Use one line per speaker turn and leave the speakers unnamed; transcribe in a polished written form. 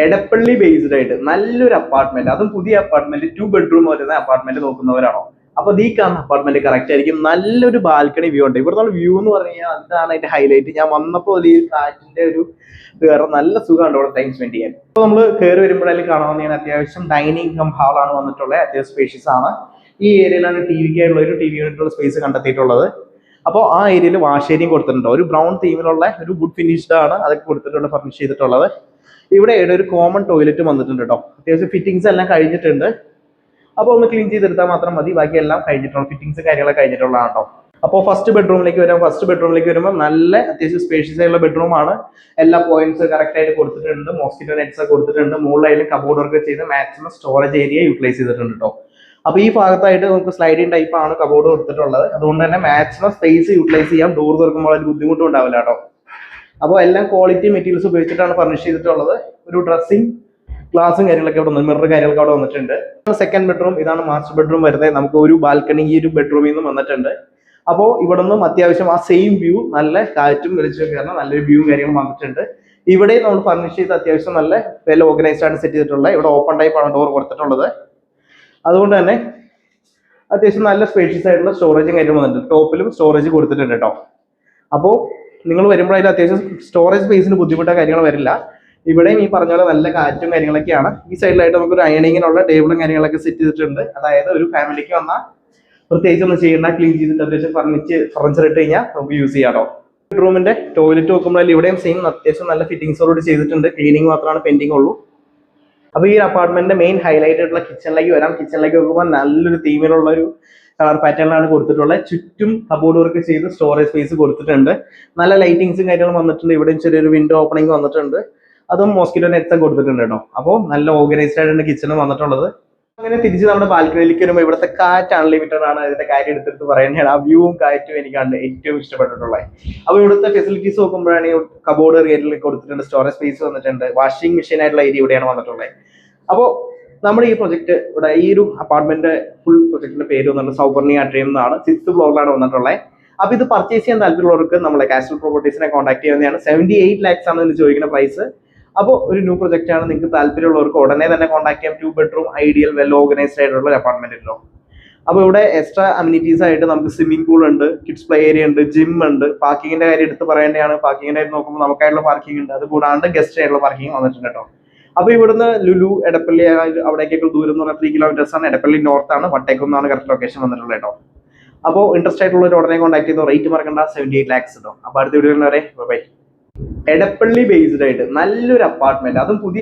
Edappally based ആയിട്ട് നല്ലൊരു apartment, അതും പുതിയ അപ്പാർട്ട്മെന്റ്, 2 ബെഡ്റൂം വരുന്ന അപ്പാർട്ട്മെന്റ് നോക്കുന്നവരാണോ? അപ്പൊ ഈ കാണുന്ന അപ്പാർട്ട്മെന്റ് കറക്റ്റ് ആയിരിക്കും. നല്ലൊരു ബാൽക്കണി വ്യൂ ഉണ്ട്. ഇവിടുന്ന് വ്യൂ എന്ന് പറഞ്ഞു കഴിഞ്ഞാൽ അതാണ് അതിന്റെ ഹൈലൈറ്റ്. ഞാൻ വന്നപ്പോൾ ഈ കാറ്റിന്റെ ഒരു വേറെ നല്ല സുഖമുണ്ട് ഇവിടെ ടൈം സ്പെൻഡ് ചെയ്യാൻ. അപ്പോൾ നമ്മൾ കയറി വരുമ്പോഴേക്കും കാണാവുന്ന അത്യാവശ്യം ഡൈനിങ് കം ഹാളാണ് വന്നിട്ടുള്ളത്. അത്യാവശ്യം സ്പേഷ്യസ് ആണ്. ഈ ഏരിയയിലാണ് ടി വിക്കായിട്ടുള്ള ഒരു ടി വി യൂണിറ്റുള്ള സ്പേസ് കണ്ടെത്തിയിട്ടുള്ളത്. അപ്പോൾ ആ ഏരിയയിൽ വാഷേരിയും കൊടുത്തിട്ടുണ്ട്. ഒരു ബ്രൗൺ തീമിലുള്ള ഒരു വുഡ് ഫിനിഷ്ഡ് ആണ് അതൊക്കെ കൊടുത്തിട്ടുണ്ട്, ഫർണിഷ് ചെയ്തിട്ടുള്ളത്. ഇവിടെ ഒരു കോമൺ ടോയ്ലറ്റ് വന്നിട്ടുണ്ട് കേട്ടോ. അത്യാവശ്യം ഫിറ്റിംഗ്സ് എല്ലാം കഴിഞ്ഞിട്ടുണ്ട്. അപ്പോൾ ഒന്ന് ക്ലീൻ ചെയ്തെടുത്താൽ മാത്രം മതി. ബാക്കി എല്ലാം കഴിഞ്ഞിട്ടുള്ള ഫിറ്റിംഗ്സ് കാര്യങ്ങളൊക്കെ കഴിഞ്ഞിട്ടുള്ളതാണ് കേട്ടോ. അപ്പോൾ ഫസ്റ്റ് ബെഡ്റൂമിലേക്ക് വരുമ്പോൾ നല്ല അത്യാവശ്യം സ്പേഷ്യസ് ആയിട്ടുള്ള ബെഡ്റൂം ആണ്. എല്ലാ പോയിന്റ്സ് കറക്റ്റ് ആയിട്ട് കൊടുത്തിട്ടുണ്ട്. മോസ്കിറ്റോ നെറ്റ്സ് ഒക്കെ കൊടുത്തിട്ടുണ്ട്. മുകളിലായാലും കബോർഡ് വർക്ക് ചെയ്ത് മാക്സിമം സ്റ്റോറേജ് ഏരിയ യൂട്ടിലൈസ് ചെയ്തിട്ടുണ്ട് കേട്ടോ. അപ്പോൾ ഈ ഭാഗത്തായിട്ട് നമുക്ക് സ്ലൈഡിങ് ടൈപ്പ് ആണ് കബോർഡ് കൊടുത്തിട്ടുള്ളത്. അതുകൊണ്ട് തന്നെ മാക്സിമം സ്പേസ് യൂട്ടിലൈസ് ചെയ്യാം. ഡോർ തുറക്കുമ്പോൾ ഒരു ബുദ്ധിമുട്ടും ഉണ്ടാവില്ല കേട്ടോ. അപ്പോൾ എല്ലാം ക്വാളിറ്റി മെറ്റീരിയൽസ് ഉപയോഗിച്ചിട്ടാണ് ഫർണിഷ് ചെയ്തിട്ടുള്ളത്. ഒരു ഡ്രസ്സിംഗ് ഗ്ലാസും കാര്യങ്ങളൊക്കെ അവിടെ വന്നു, മിറർ കാര്യങ്ങളൊക്കെ അവിടെ വന്നിട്ടുണ്ട്. സെക്കൻഡ് ബെഡ്റൂം, ഇതാണ് മാസ്റ്റർ ബെഡ്റൂം വരുന്നത്. നമുക്ക് ഒരു ബാൽക്കണി ഈ ഒരു ബെഡ്റൂമിൽ നിന്നും വന്നിട്ടുണ്ട്. അപ്പോൾ ഇവിടെ നിന്നും അത്യാവശ്യം ആ സെയിം വ്യൂ, നല്ല കാറ്റും വെളിച്ചം കയറുന്ന നല്ലൊരു വ്യൂവും കാര്യങ്ങളും വന്നിട്ടുണ്ട്. ഇവിടെ നമ്മൾ ഫർണിഷ് ചെയ്ത് അത്യാവശ്യം നല്ല വെൽ ഓർഗനൈസ്ഡ് ആണ് സെറ്റ് ചെയ്തിട്ടുള്ളത്. ഇവിടെ ഓപ്പൺ ടൈപ്പ് ആണ് ഡോർ കൊടുത്തിട്ടുള്ളത്. അതുകൊണ്ട് തന്നെ അത്യാവശ്യം നല്ല സ്പേഷ്യസ് ആയിട്ടുള്ള സ്റ്റോറേജും കാര്യം വന്നിട്ടുണ്ട്. ടോപ്പിലും സ്റ്റോറേജ് കൊടുത്തിട്ടുണ്ട് കേട്ടോ. അപ്പോൾ നിങ്ങൾ വരുമ്പോഴതിൽ അത്യാവശ്യം സ്റ്റോറേജ് സ്പേസിന് ബുദ്ധിമുട്ടോ കാര്യങ്ങൾ വരില്ല. ഇവിടെയും ഈ പറഞ്ഞ പോലെ നല്ല കാറ്റും കാര്യങ്ങളൊക്കെയാണ്. ഈ സൈഡിലായിട്ട് നമുക്ക് ഒരു അയണിങ്ങിനുള്ള ടേബിളും കാര്യങ്ങളൊക്കെ സെറ്റ് ചെയ്തിട്ടുണ്ട്. അതായത് ഒരു ഫാമിലിക്ക് വന്നാൽ പ്രത്യേകിച്ച് ഒന്നും ചെയ്യേണ്ട, ക്ലീൻ ചെയ്തിട്ട് അത്യാവശ്യം ഫർണിച്ചർ ഇട്ട് കഴിഞ്ഞാൽ നമുക്ക് യൂസ് ചെയ്യാട്ടോ. ബെഡ്റൂമിന്റെ ടോയ്ലറ്റ് നോക്കുമ്പോൾ ഇവിടെയും സെയിം അത്യാവശ്യം നല്ല ഫിറ്റിംഗ്സോട് ചെയ്തിട്ടുണ്ട്. ക്ലീനിങ് മാത്രമാണ് പെൻഡിങ് ഉള്ളൂ. അപ്പോൾ ഈ അപ്പാർട്ട്മെന്റിന്റെ മെയിൻ ഹൈലൈറ്റ് ആയിട്ടുള്ള കിച്ചണിലേക്ക് വരാം. കിച്ചണിലേക്ക് നോക്കുമ്പോൾ നല്ലൊരു തീമിലുള്ള ഒരു കളർ പാറ്റേണിലാണ് കൊടുത്തിട്ടുള്ളത്. ചുറ്റും കബോർഡ് വർക്ക് ചെയ്ത് സ്റ്റോറേജ് സ്പേസ് കൊടുത്തിട്ടുണ്ട്. നല്ല ലൈറ്റിങ്സും കാര്യങ്ങളും വന്നിട്ടുണ്ട്. ഇവിടെയും ചെറിയൊരു വിൻഡോ ഓപ്പണിംഗ് വന്നിട്ടുണ്ട്. അതും മോസ്കിറ്റോ നെറ്റ്സ് കൊടുത്തിട്ടുണ്ട് കേട്ടോ. അപ്പോൾ നല്ല ഓർഗനൈസ്ഡ് ആയിട്ടാണ് കിച്ചണും വന്നിട്ടുള്ളത്. അങ്ങനെ തിരിച്ച് നമ്മുടെ ബാൽക്കണിയിലേക്ക് വരുമ്പോൾ ഇവിടുത്തെ കാറ്റ് അൺലിമിറ്റഡ് ആണ്. അതിന്റെ കാര്യം എടുത്തിട്ട് പറയുന്നത് ആ വ്യൂവും കാറ്റും എനിക്കാണ് ഏറ്റവും ഇഷ്ടപ്പെട്ടിട്ടുള്ളത്. അപ്പോൾ ഇവിടുത്തെ ഫെസിലിറ്റീസ് നോക്കുമ്പോഴാണ് കബോർഡ് ഏരിയയിൽ കൊടുത്തിട്ടുണ്ട്, സ്റ്റോറേജ് സ്പേസ് വന്നിട്ടുണ്ട്, വാഷിംഗ് മെഷീൻ ആയിട്ടുള്ള ഏരിയ ഇവിടെയാണ് വന്നിട്ടുള്ളത്. അപ്പോൾ നമ്മുടെ ഈ പ്രൊജക്ട് ഇവിടെ ഈ ഒരു അപ്പാർട്ട്മെന്റ് ഫുൾ പ്രൊജക്ടിന്റെ പേര് വന്നിട്ട് സൗവർണിയ ഡ്രീം എന്നാണ്. 6th ഫ്ലോറിലാണ് വന്നിട്ടുള്ളത്. അപ്പോൾ ഇത് പർച്ചേസ് ചെയ്യാൻ താല്പര്യമുള്ളവർക്ക് നമ്മളെ കാസ്റ്റൽ പ്രോപ്പർട്ടീസിനെ കോൺടാക്ട് ചെയ്യുന്നതാണ്. 78 lakhs ആണ് ഇതിന് ചോദിക്കുന്ന പ്രൈസ്. അപ്പോൾ ഒരു ന്യൂ പ്രൊജക്റ്റ് ആണ്. നിങ്ങൾക്ക് താല്പര്യമുള്ളവർക്ക് ഉടനെ തന്നെ കോൺടാക്ട് ചെയ്യാം. 2 ബെഡ്റൂം ഐഡിയൽ വെൽ ഓർഗനൈസ്ഡ് ആയിട്ടുള്ള ഒരു അപ്പാർട്ട്മെന്റ് ഉണ്ടല്ലോ. അപ്പോൾ ഇവിടെ എക്സ്ട്രാ അമ്യൂണിറ്റീസ് ആയിട്ട് നമുക്ക് സ്വിമ്മിംഗ് പൂൾ ഉണ്ട്, കിഡ്സ് പ്ലേ ഏരിയ ഉണ്ട്, ജിം ഉണ്ട്. പാർക്കിങ്ങിന്റെ കാര്യം എടുത്ത് പറയേണ്ടതാണ്. പാർക്കിങ്ങിന്റെ കാര്യം നോക്കുമ്പോൾ നമുക്കായിട്ടുള്ള പാർക്കിംഗ് ഉണ്ട്. അത് കൂടാണ്ട് ഗസ്റ്റ് ആയിട്ടുള്ള പാർക്കിംഗ് വന്നിട്ടുണ്ട് കേട്ടോ. അപ്പോൾ ഇവിടുന്ന് ലുലു എടപ്പള്ളി അവിടേക്കൊക്കെ ദൂരം എന്ന് പറഞ്ഞാൽ 3 kilometers ആണ്. എടപ്പള്ളി നോർത്ത് ആണ്, വട്ടേക്കും എന്നാണ് കറക്റ്റ് ലൊക്കേഷൻ വന്നിട്ടുള്ളത് കേട്ടോ. അപ്പോൾ ഇൻട്രസ്റ്റ് ആയിട്ടുള്ള ഒരു ഉടനെ കോൺടാക്ട് ചെയ്തോ. റേറ്റ് മറക്കണ്ട, 78 lakhs കേട്ടോ. അപ്പോൾ അടുത്ത വീഡിയോ വരെ ബൈ. എടപ്പള്ളി ബേസ്ഡ് ആയിട്ട് നല്ലൊരു അപ്പാർട്ട്മെന്റ്, അതും പുതിയ